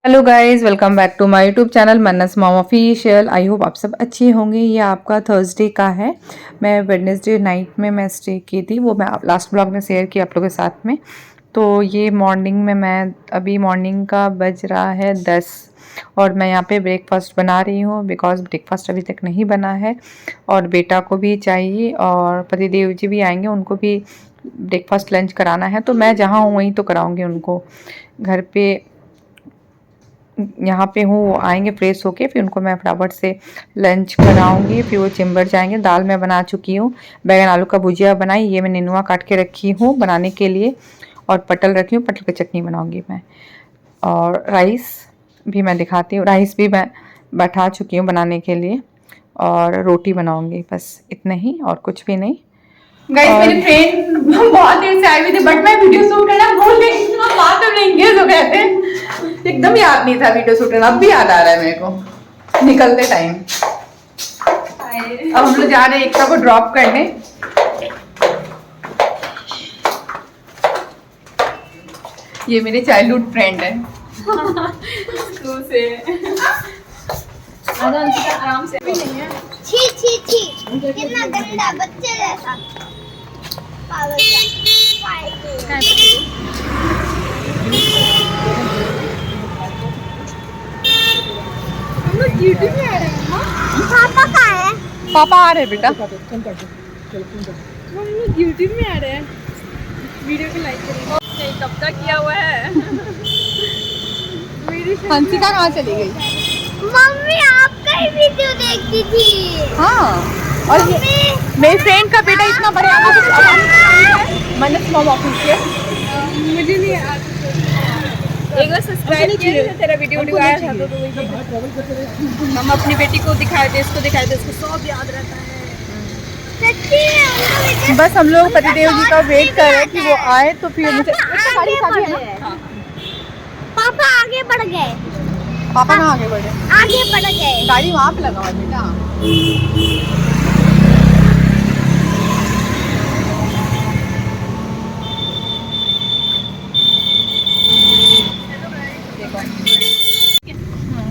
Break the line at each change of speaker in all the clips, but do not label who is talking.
Hello guys, welcome back to my YouTube channel Mannas mom official. I hope आप सब अच्छे होंगे। ये आपका थर्सडे का है। मैं वेडनेसडे नाइट में मैं स्टे की थी, वो मैं लास्ट ब्लॉग में शेयर की आप लोगों के साथ में। तो ये मॉर्निंग में मैं अभी मॉर्निंग का बज रहा है 10 और मैं यहाँ पे ब्रेकफास्ट बना रही हूँ बिकॉज ब्रेकफास्ट अभी तक नहीं बना है और बेटा को भी चाहिए और पतिदेव जी भी आएंगे, उनको भी ब्रेकफास्ट लंच कराना है। तो मैं जहाँ हूँ वहीं तो कराऊँगी उनको। घर पे यहाँ पे हूँ, वो आएंगे फ्रेश होके, फिर उनको मैं फटाफट से लंच कराऊंगी। फिर वो चिंबर जाएंगे। दाल मैं बना चुकी हूँ, बैगन आलू का भुजिया बनाई, ये मैं नेनुआ काट के रखी हूँ बनाने के लिए, और पटल रखी हूँ, पटल की चटनी बनाऊंगी मैं। और राइस भी मैं दिखाती हूँ, राइस भी मैं बैठा चुकी हूँ बनाने के लिए, और रोटी बनाऊंगी, बस इतना ही और कुछ भी नहीं।
गाइस मेरी फ्रेंड बहुत देर से आई हुई थी बट मैं वीडियो शूट करना भूल गई। इतना बात में एंगेज हो गए थे, एकदम याद नहीं था वीडियो शूट करना। अब भी याद आ रहा है मेरे को निकलते टाइम। अब हम लोग जा रहे हैं एकता को ड्रॉप करने। ये मेरे चाइल्डहुड फ्रेंड है स्कूल से। आराम से भी नहीं है।
छी छी छी कितना गंदा बच्चे जैसा पागल सा। हम लोग ड्यूटी में आ रहे हैं। पापा कहाँ है?
पापा आ रहे हैं बेटा।
हम लोग ड्यूटी में आ रहे हैं।
वीडियो को लाइक करेंगे। नहीं कब तक किया हुआ है।
हंसिका कहाँ चली गई?
मम्मी आपका ही वीडियो देखती थी।
हाँ, और ये मेरी फ्रेंड का बेटा इतना बड़ा मन्नस मॉम ऑफिशियल।
मुझे नहीं आता।
एक बार सब्सक्राइब किया था, तेरा वीडियो आया था तो हम अपनी बेटी को दिखाए थे, इसको दिखाए थे, इसको सब याद रहता है।
सच्ची में
बस हम लोग पतिदेव जी का वेट कर रहे हैं कि वो आए तो फिर मुझे
आगे बढ़ गए। पापा आगे बढ़ गए।
पापा कहाँ आगे बढ़े?
आगे बढ़ गए।
गाड़ी वहाँ पे लगा हुआ है बेटा।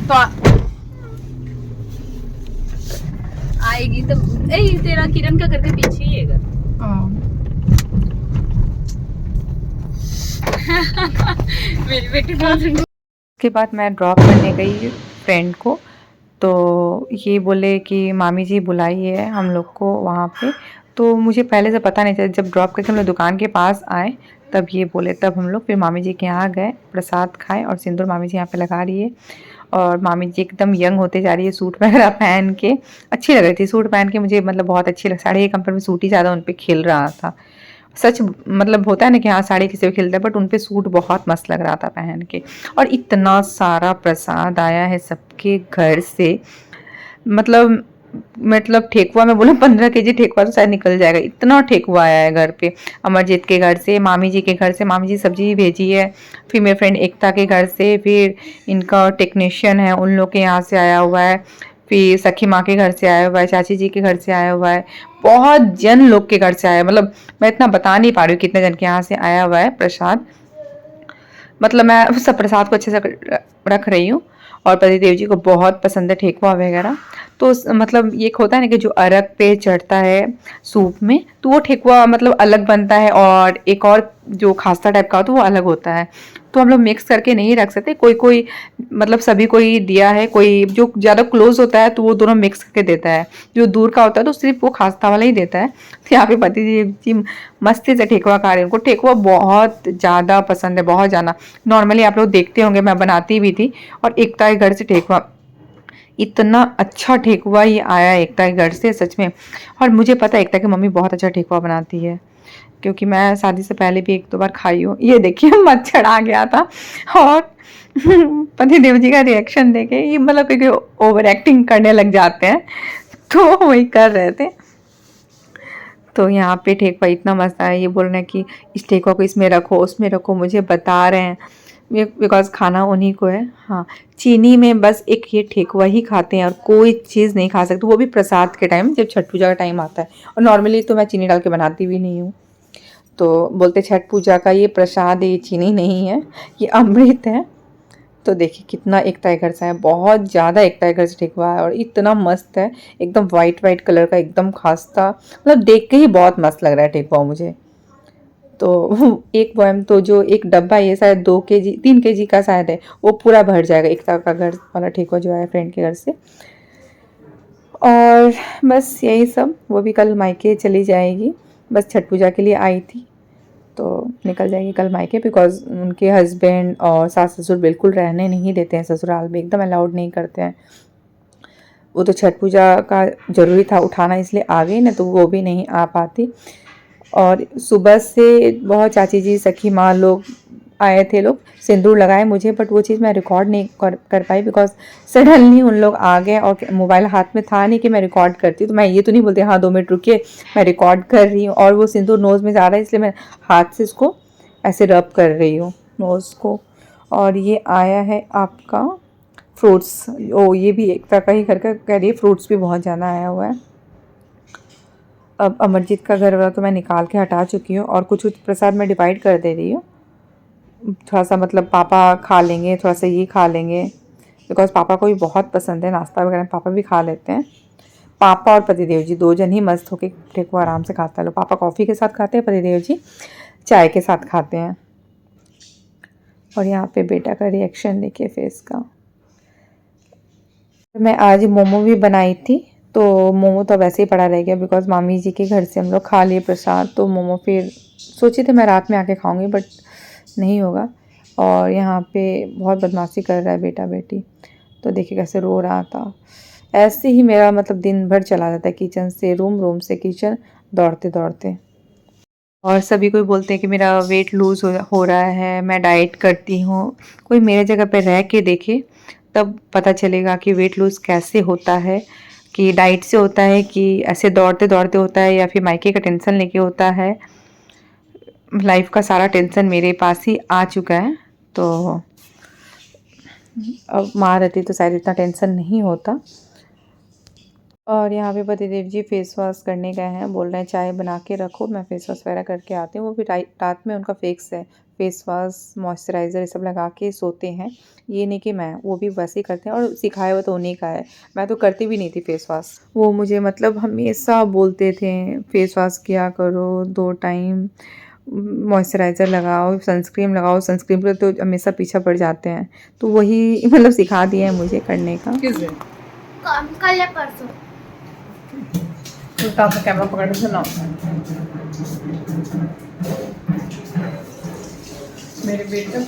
तो आएगी तो तेरा किरण का घर के पीछे ही है घर। मेरी बेटी बहुत।
उसके बाद मैं ड्रॉप करने गई फ्रेंड को, तो ये बोले कि मामी जी बुलाई है हम लोग को वहाँ पे। तो मुझे पहले से पता नहीं था, जब ड्रॉप करके हम लोग दुकान के पास आए तब ये बोले, तब हम लोग फिर मामी जी के यहाँ गए, प्रसाद खाए और सिंदूर मामी जी यहाँ पे लगा रही है। और मामी जी एकदम यंग होते जा रही है, सूट वगैरह पहन के अच्छी लग रही थी। सूट पहन के मुझे मतलब बहुत अच्छी लग, साड़ी के कंपेयर में सूट ही ज़्यादा उन पर खिल रहा था। सच मतलब होता है ना कि हाँ साड़ी किसी पे खिलता है, बट उन पे सूट बहुत मस्त लग रहा था पहन के। और इतना सारा प्रसाद आया है सबके घर से, मतलब ठेकुआ में बोला 15 kg ठेकुआ तो शायद निकल जाएगा, इतना ठेकुआ आया है घर पे। अमरजीत के घर से, मामी जी के घर से, मामी जी सब्जी भेजी है, फिर मेरे फ्रेंड एकता के घर से, फिर इनका टेक्नीशियन है उन लोग के यहाँ से आया हुआ है, फिर सखी माँ के घर से आया हुआ है, चाची जी के घर से आया हुआ है, बहुत जन लोग के घर से आया है। मतलब मैं इतना बता नहीं पा रही हूँ कितने जन के यहाँ से आया हुआ है प्रसाद। मतलब मैं सब प्रसाद को अच्छे से रख रही हूँ। और पतिदेव जी को बहुत पसंद है ठेकुआ वगैरह। तो मतलब ये होता है ना कि जो अरग पे चढ़ता है सूप में, तो वो ठेकुआ मतलब अलग बनता है, और एक और जो खास्ता टाइप का होता है वो अलग होता है। तो हम लोग मिक्स करके नहीं रख सकते, कोई कोई मतलब सभी को ही दिया है, कोई जो ज़्यादा क्लोज होता है तो वो दोनों मिक्स करके देता है, जो दूर का होता है तो सिर्फ वो खास्ता वाला ही देता है। तो यहाँ पे पतिदेव जी मस्ती से ठेकुआ खा रहे हैं, उनको ठेकुआ बहुत ज़्यादा पसंद है, बहुत ज़्यादा। नॉर्मली आप लोग देखते होंगे मैं बनाती भी थी, और एकता के घर से ठेकुआ, इतना अच्छा ठेकुआ ये आया एकता के घर से सच में। और मुझे पता है एकता की मम्मी बहुत अच्छा ठेकुआ बनाती है, क्योंकि मैं शादी से पहले भी 1-2 बार खाई हूँ। ये देखिए मच्छर आ गया था, और पति देव जी का रिएक्शन देखे ये मतलब क्योंकि ओवर एक्टिंग करने लग जाते हैं, तो वही कर रहे थे। तो यहाँ पे ठेकुआ इतना मस्त आया, ये बोल रहे हैं कि इस ठेकुआ को इसमें रखो उसमें रखो, मुझे बता रहे हैं बिकॉज खाना उन्हीं को है। हाँ, चीनी में बस एक ये ठेकुआ ही खाते हैं और कोई चीज़ नहीं खा सकते, वो भी प्रसाद के टाइम जब छठ पूजा का टाइम आता है। और नॉर्मली तो मैं चीनी डाल के बनाती भी नहीं हूँ। तो बोलते छठ पूजा का ये प्रसाद है, ये चीनी नहीं है, ये अमृत है। तो देखिए कितना एक टाइगर सा है, बहुत ज़्यादा एक टाइगर से ठीक हुआ है और इतना मस्त है, एकदम वाइट वाइट कलर का, एकदम खास्ता, मतलब देख के ही बहुत मस्त लग रहा है ठीक हुआ मुझे। तो एक बॉयम तो जो एक डब्बा ये शायद 2 kg 3 kg का शायद है, वो पूरा भर जाएगा एकता का घर वाला ठेकुआ जो है फ्रेंड के घर से। और बस यही सब, वो भी कल मायके चली जाएगी, बस छठ पूजा के लिए आई थी तो निकल जाएगी कल मायके, बिकॉज उनके हस्बैंड और सास ससुर बिल्कुल रहने नहीं देते हैं ससुराल में, एकदम अलाउड नहीं करते हैं। वो तो छठ पूजा का ज़रूरी था उठाना इसलिए आ गई ना, तो वो भी नहीं आ पाती। और सुबह से बहुत चाची जी सखी माँ लोग आए थे, लोग सिंदूर लगाए मुझे, बट वो चीज़ मैं रिकॉर्ड नहीं कर पाई बिकॉज सडनली उन लोग आ गए और मोबाइल हाथ में था नहीं कि मैं रिकॉर्ड करती, तो मैं ये तो नहीं बोलती हाँ 2 मिनट रुकिए मैं रिकॉर्ड कर रही हूँ, और वो सिंदूर नोज़ में जा रहा है इसलिए मैं हाथ से इसको ऐसे रब कर रही हूँ नोज़ को। और ये आया है आपका फ्रूट्स, ओ ये भी एकता का ही घर का कह रही है, फ्रूट्स भी बहुत ज़्यादा आया हुआ है। अब अमरजीत का घर वाला तो मैं निकाल के हटा चुकी हूँ और कुछ प्रसाद मैं डिवाइड कर दे रही हूँ, थोड़ा सा मतलब पापा खा लेंगे, थोड़ा सा ये खा लेंगे, बिकॉज पापा को भी बहुत पसंद है नाश्ता वगैरह, पापा भी खा लेते हैं। पापा और पतिदेव जी 2 जन ही मस्त होके ठेकुआ आराम से खाता है लोग, पापा कॉफ़ी के साथ खाते हैं, पतिदेव जी चाय के साथ खाते हैं। और यहाँ पे बेटा का रिएक्शन देखिए फेस का। मैं आज मोमो भी बनाई थी, तो मोमो तो वैसे ही पड़ा रह गया बिकॉज मामी जी के घर से हम लोग खा लिए प्रसाद, तो मोमो फिर सोची थी मैं रात में आके खाऊंगी बट नहीं होगा। और यहाँ पे बहुत बदमाशी कर रहा है बेटा बेटी, तो देखिए कैसे रो रहा था। ऐसे ही मेरा मतलब दिन भर चला जाता है, किचन से रूम, रूम से किचन, दौड़ते दौड़ते। और सभी कोई बोलते हैं कि मेरा वेट लूज़ हो रहा है, मैं डाइट करती हूँ। कोई मेरे जगह पे रह के देखे तब पता चलेगा कि वेट लूज़ कैसे होता है, कि डाइट से होता है कि ऐसे दौड़ते दौड़ते होता है या फिर मायके का टेंशन लेके होता है। लाइफ का सारा टेंशन मेरे पास ही आ चुका है, तो अब माँ रहती तो शायद इतना टेंशन नहीं होता। और यहाँ पे पतिदेव जी फेस वॉश करने गए हैं, बोल रहे हैं चाय बना के रखो मैं फेस वॉश वगैरह करके आती हूँ। वो भी रात में उनका फिक्स है, फेस वॉश मॉइस्चराइज़र ये सब लगा के सोते हैं। ये नहीं कि मैं, वो भी वैसे ही करते हैं और सिखाया हुआ तो उन्हीं का है, मैं तो करती भी नहीं थी फेस वॉश। वो मुझे मतलब हमेशा बोलते थे फेस वॉश किया करो 2 टाइम, मॉइस्चराइज़र लगाओ, सनस्क्रीन लगाओ, सनस्क्रीन पर तो हमेशा पीछा पड़ जाते हैं, तो वही मतलब सिखा दिया है मुझे करने का।
कल या परसों
उल्टा अपना कैमरा पकड़ के सुनाओ। मेरे बेटे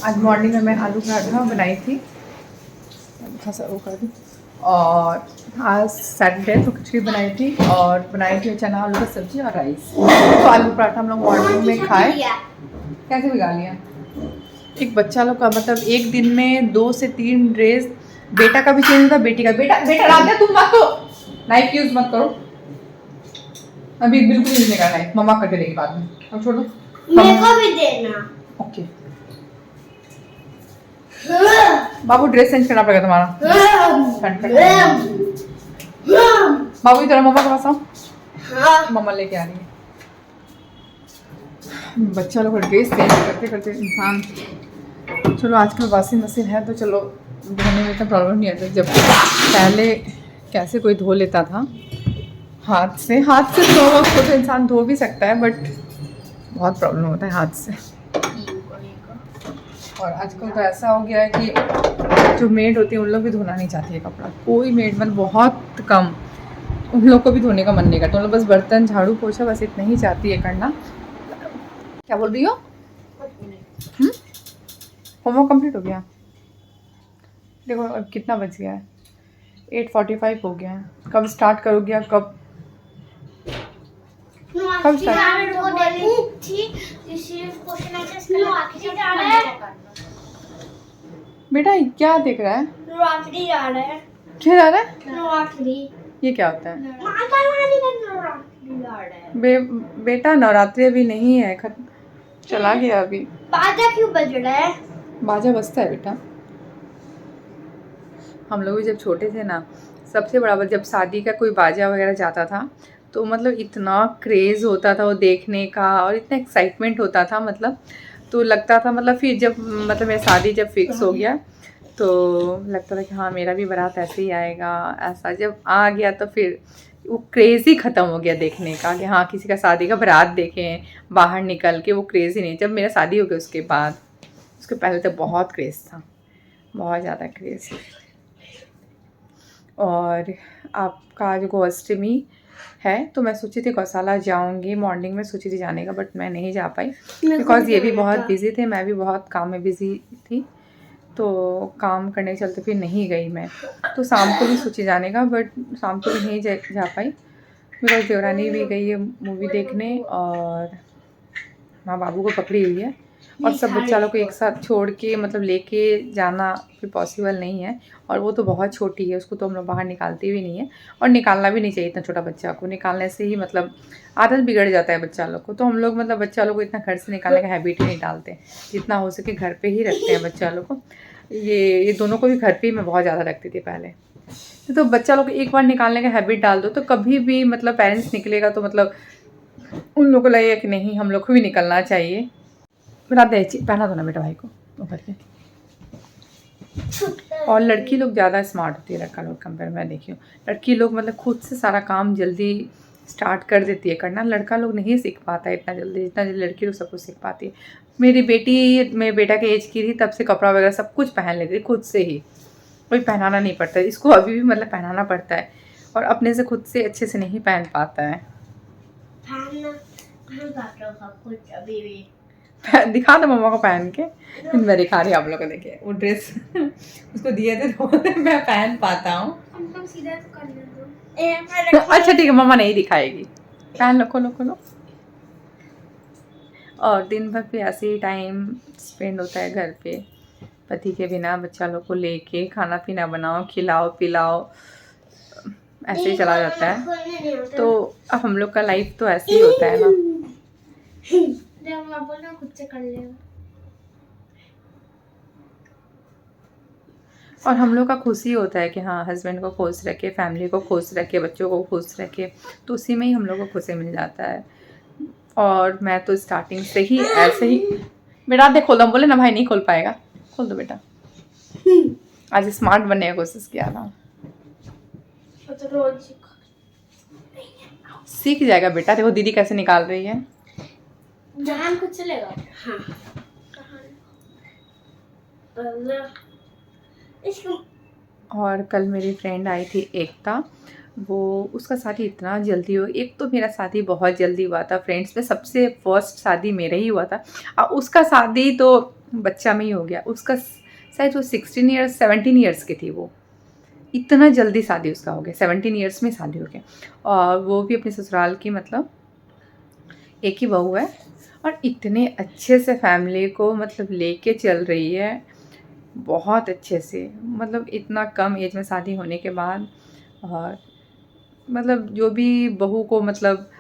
आज मॉर्निंग में मैं आलू पराठा बनाई थी, थोड़ा सा वो कर दूँ, और आज सैटरडे तो खिचड़ी बनाई थी और बनाई थी चना आलू की सब्जी और राइस। तो आलू पराठा हम लोग मॉर्निंग में खाए। कैसे बिगा लिया एक बच्चा लोग का, मतलब एक दिन में 2 से 3 ड्रेस, बेटा का भी चेंज होता, बेटी का। बेटा बेटा रात तुम मत तो नाइफ यूज मत करो, अभी बिल्कुल यूज नहीं करना है, मम्मा करके देगी बाद में। अब छोड़ दो,
मेरे को भी देना।
ओके बाबू ड्रेस चेंज करना पड़ेगा तुम्हारा। बाबू इधर मम्मा के पास आओ, मम्मा लेके आ रही है। बच्चा लोग ड्रेस चेंज करते करते इंसान, चलो आजकल वॉशिंग मशीन है तो चलो धोने में इतना प्रॉब्लम नहीं आता, जब पहले कैसे कोई धो लेता था हाथ से तो इंसान धो भी सकता है बट बहुत प्रॉब्लम होता है हाथ से। और आजकल तो ऐसा हो गया है कि जो मेड होती है उन लोग भी धोना नहीं चाहती है कपड़ा, कोई मेड मतलब बहुत कम, उन लोग को भी धोने का मन नहीं करता, उन लोग बस बर्तन झाड़ू पोछा बस इतना ही चाहती है करना। क्या बोल रही हो? होमवर्क कंप्लीट हो गया? देखो अब कितना बज गया है, 8:45 हो गया है। कब स्टार्ट करोगे? कब बेटा क्या देख रहा है? क्या जा रहा है? ये क्या होता है? बेटा नवरात्रि अभी नहीं है, चला गया अभी।
बाजा क्यों बज रहा है?
बाजा बजता है बेटा। हम लोग भी जब छोटे थे ना, सबसे बड़ा जब शादी का कोई बाजा वगैरह जाता था तो मतलब इतना क्रेज़ होता था वो देखने का और इतना एक्साइटमेंट होता था मतलब, तो लगता था मतलब फिर जब मतलब मेरा शादी जब फिक्स हो गया तो लगता था कि हाँ मेरा भी बारात ऐसे ही आएगा। ऐसा जब आ गया तो फिर वो क्रेज़ ही ख़त्म हो गया देखने का कि हाँ किसी का शादी का बारात देखें बाहर निकल के, वो क्रेज़ ही नहीं। जब मेरा शादी हो गया उसके बाद, उसके पहले तो बहुत क्रेज़ था, बहुत ज़्यादा क्रेज़। और आपका आज गोअष्टमी है तो मैं सोची थी गौशाला जाऊंगी, मॉर्निंग में सोची थी जाने का, बट मैं नहीं जा पाई बिकॉज़ ये भी बहुत बिज़ी थे, मैं भी बहुत काम में बिज़ी थी, तो काम करने के चलते फिर नहीं गई मैं। तो शाम को भी सोची जाने का, बट शाम को भी नहीं जा पाई बिकॉज़ देवरानी भी गई है मूवी देखने और माँ बाबू को पकड़ी हुई है, और सब बच्चा लोग को एक साथ छोड़ के मतलब लेके जाना फिर पॉसिबल नहीं है। और वो तो बहुत छोटी है, उसको तो हम लोग बाहर निकालते भी नहीं है, और निकालना भी नहीं चाहिए इतना छोटा बच्चा को। निकालने से ही मतलब आदत बिगड़ जाता है बच्चा लोग को, तो हम लोग मतलब बच्चा लोग को इतना घर से निकालने का हैबिट ही नहीं डालते, जितना हो सके घर पे ही रखते हैं बच्चा लोग को। ये दोनों को भी घर पे ही मैं बहुत ज़्यादा रखती थी पहले। तो बच्चा लोग एक बार निकालने का हैबिट डाल दो तो कभी भी मतलब पेरेंट्स निकलेगा तो मतलब उन लोगों को लगेगा कि नहीं हम लोग को भी निकलना चाहिए। बता दे पहना दो ना बेटा भाई को वो करके। और लड़की लोग ज़्यादा स्मार्ट होती है लड़का लोग कंपेयर में देखी हूँ। लड़की लोग मतलब खुद से सारा काम जल्दी स्टार्ट कर देती है करना, लड़का लोग नहीं सीख पाता है इतना जल्दी जितना लड़की लोग सब कुछ सीख पाती है। मेरी बेटा के एज की थी तब से कपड़ा वगैरह सब कुछ पहन लेती थी खुद से ही, कोई पहनाना नहीं पड़ता है। इसको अभी भी मतलब पहनाना पड़ता है और अपने से खुद से अच्छे से नहीं पहन पाता है। दिखा दो मम्मा को पहन के, मैं दिखा रही हूँ आप लोग को। देखिए वो ड्रेस उसको दिए थे तो मैं पहन पाता हूँ। अच्छा ठीक है मम्मा नहीं दिखाएगी, पहन लो, खोलो खोलो। और दिन भर फिर ऐसे ही टाइम स्पेंड होता है घर पे पति के बिना, बच्चा लोग को लेके खाना पीना बनाओ खिलाओ पिलाओ, ऐसे ही चला जाता है। तो अब हम लोग का लाइफ तो ऐसे ही होता है ना।
खुद से कर लेगा।
और हम लोग का खुशी होता है कि हाँ हस्बैंड को खुश रखे, फैमिली को खुश रखे, बच्चों को खुश रखे, तो उसी में ही हम लोग को खुशी मिल जाता है। और मैं तो स्टार्टिंग से ही ऐसे ही बेटा दे खोल दो, बोले ना भाई नहीं खोल पाएगा, खोल दो बेटा। आज स्मार्ट बनने की कोशिश किया था, सीख जाएगा बेटा। देखो दीदी कैसे निकाल रही है।
जहान खुद चलेगा। हाँ।
और कल मेरी फ्रेंड आई थी एकता, वो उसका शादी इतना जल्दी हो, एक तो मेरा शादी बहुत जल्दी हुआ था फ्रेंड्स में, सबसे फर्स्ट शादी मेरा ही हुआ था, और उसका शादी तो बच्चा में ही हो गया। उसका शायद वो 16 ईयर्स 17 ईयर्स की थी, वो इतना जल्दी शादी उसका हो गया, 17 ईयर्स में शादी हो गया। और वो भी अपने ससुराल की मतलब एक ही बहू है, और इतने अच्छे से फैमिली को मतलब लेके चल रही है, बहुत अच्छे से, मतलब इतना कम एज में शादी होने के बाद। और मतलब जो भी बहू को मतलब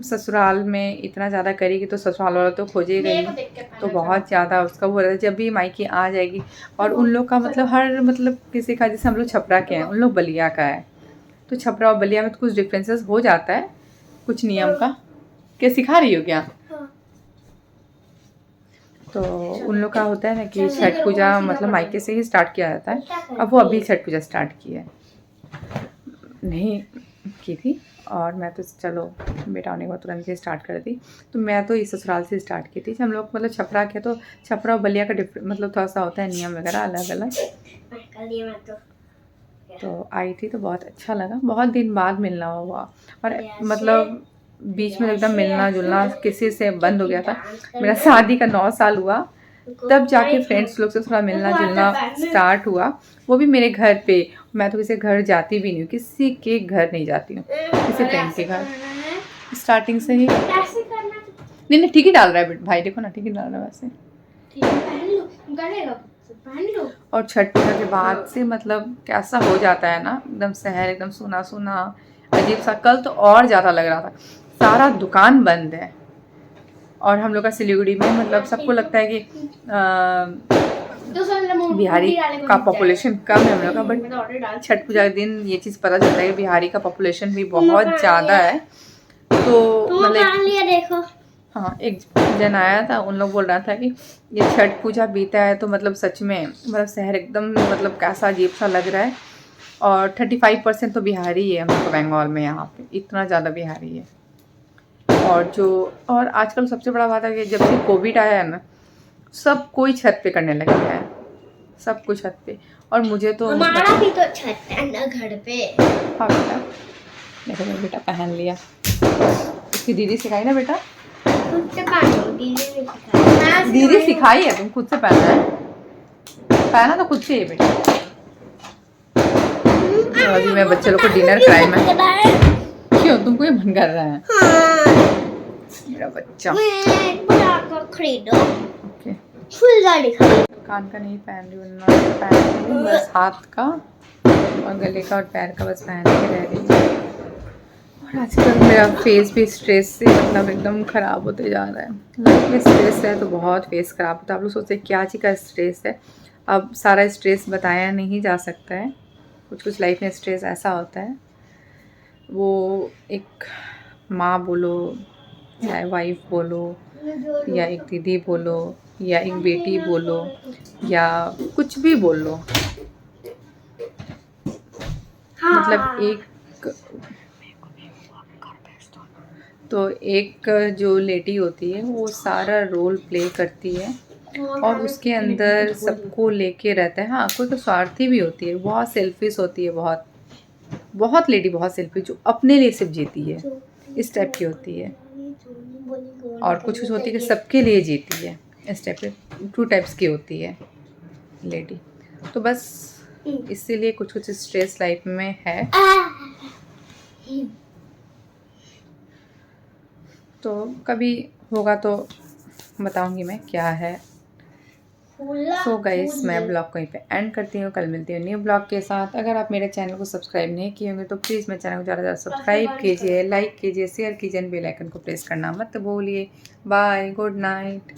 ससुराल में इतना ज़्यादा करेगी तो ससुराल वाला तो खोजेगा ही, तो बहुत ज़्यादा उसका वो रहता है जब भी मायके आ जाएगी। और उन लोग का मतलब हर मतलब किसी का, जैसे हम लोग छपरा के हैं, उन लोग बलिया का है, तो छपरा और बलिया में तो कुछ डिफरेंसेस हो जाता है कुछ नियम का। क्या सिखा रही हो क्या? तो उन लोग का होता है ना कि छठ पूजा मतलब मायके से ही स्टार्ट किया जाता है। अब वो अभी छठ पूजा स्टार्ट की है, नहीं की थी, और मैं तो चलो बेटा होने के बाद तुरंत ही स्टार्ट कर दी। तो मैं तो इस ससुराल से स्टार्ट की थी। हम लोग मतलब छपरा के, तो छपरा और बलिया का मतलब थोड़ा सा होता है नियम वगैरह अलग अलग। तो आई थी तो बहुत अच्छा लगा, बहुत दिन बाद मिलना हुआ, और मतलब बीच में एकदम मिलना जुलना किसी से बंद हो गया था। मेरा शादी का 9 साल हुआ तब जाके फ्रेंड्स लोग से थोड़ा मिलना जुलना स्टार्ट हुआ, वो भी मेरे घर पे। मैं तो किसी घर जाती भी नहीं हूँ, किसी के घर नहीं जाती हूँ, किसी फ्रेंड के घर स्टार्टिंग से ही। नहीं नहीं ठीक ही डाल रहा है भाई, देखो ना ठीक ही डाल रहा है वैसे। और छठ पूजा के बाद से मतलब कैसा हो जाता है ना, एकदम शहर एकदम सुना सुना अजीब सा। कल तो और ज़्यादा लग रहा था, सारा दुकान बंद है। और हम लोग का सिलीगुड़ी में मतलब सबको लगता है कि
बिहारी का पॉपुलेशन कम है हम लोग का, बट छठ पूजा के दिन ये चीज़ पता चलता है कि बिहारी का पॉपुलेशन भी बहुत ज़्यादा है। तो मतलब
देखो
हाँ, एक जन आया था, उन लोग बोल रहा था कि ये छठ पूजा बीता है तो मतलब सच में मतलब शहर एकदम मतलब कैसा अजीब सा लग रहा है। और 35% तो बिहारी है हम लोग बंगाल में, यहाँ पे इतना ज़्यादा बिहारी है। और आजकल सबसे बड़ा बात है कि जब से कोविड आया है ना, सब कोई छत पे करने लग गया है, सब कुछ छत पे। और मुझे तो
हमारा भी तो छत है ना घर पे।
हाँ बेटा, देखो मेरा बेटा पहन लिया, इसकी दीदी सिखाई ना बेटा,
खुद से पहनो, दीदी ने सिखाया।
दीदी सिखाई है, तुम खुद से पहना है, पहना तो खुद से है बेटा। तो अभी मैं बच्चे लोग को डिनर कराई मैं, क्यों तुमको ये मन कर रहा है? मेरा बच्चा
खरीदो,
ओके,
फुलझड़ी खरीदो।
कान का नहीं पहन रही हूँ, पहन रही हूँ बस हाथ का और गले का और पैर का बस पहन के रह रही हूँ। और आजकल मेरा फेस भी स्ट्रेस से मतलब एकदम ख़राब होते जा रहा है। लाइफ में स्ट्रेस है तो बहुत फेस ख़राब होता है। आप लोग सोचते हैं क्या चीज़ का स्ट्रेस है, अब सारा स्ट्रेस बताया नहीं जा सकता है। कुछ कुछ लाइफ में स्ट्रेस ऐसा होता है, वो एक माँ बोलो, चाहे वाइफ बोलो, या एक दीदी बोलो, या एक बेटी बोलो, या कुछ भी बोल लो, मतलब एक तो एक जो लेडी होती है वो सारा रोल प्ले करती है और उसके अंदर सबको लेके रहता है। हाँ, कोई तो स्वार्थी भी होती है, बहुत सेल्फिश होती है, बहुत बहुत लेडी बहुत सेल्फिश, जो अपने लिए सिर्फ जीती है, इस टाइप की होती है। और कुछ कुछ होती है कि सबके लिए जीती है, इस टाइप के 2 टाइप्स की होती है लेडी। तो बस इसीलिए कुछ कुछ स्ट्रेस लाइफ में है। तो कभी होगा तो बताऊंगी मैं क्या है। सो गाइस, मैं ब्लॉग को यहीं पे एंड करती हूँ, कल मिलती हूँ न्यू ब्लॉग के साथ। अगर आप मेरे चैनल को सब्सक्राइब नहीं किए होंगे तो प्लीज़ मेरे चैनल को ज़्यादा से ज़्यादा सब्सक्राइब कीजिए, लाइक कीजिए, शेयर कीजिए, बेल आइकन को प्रेस करना मत भूलिए। Bye, good night.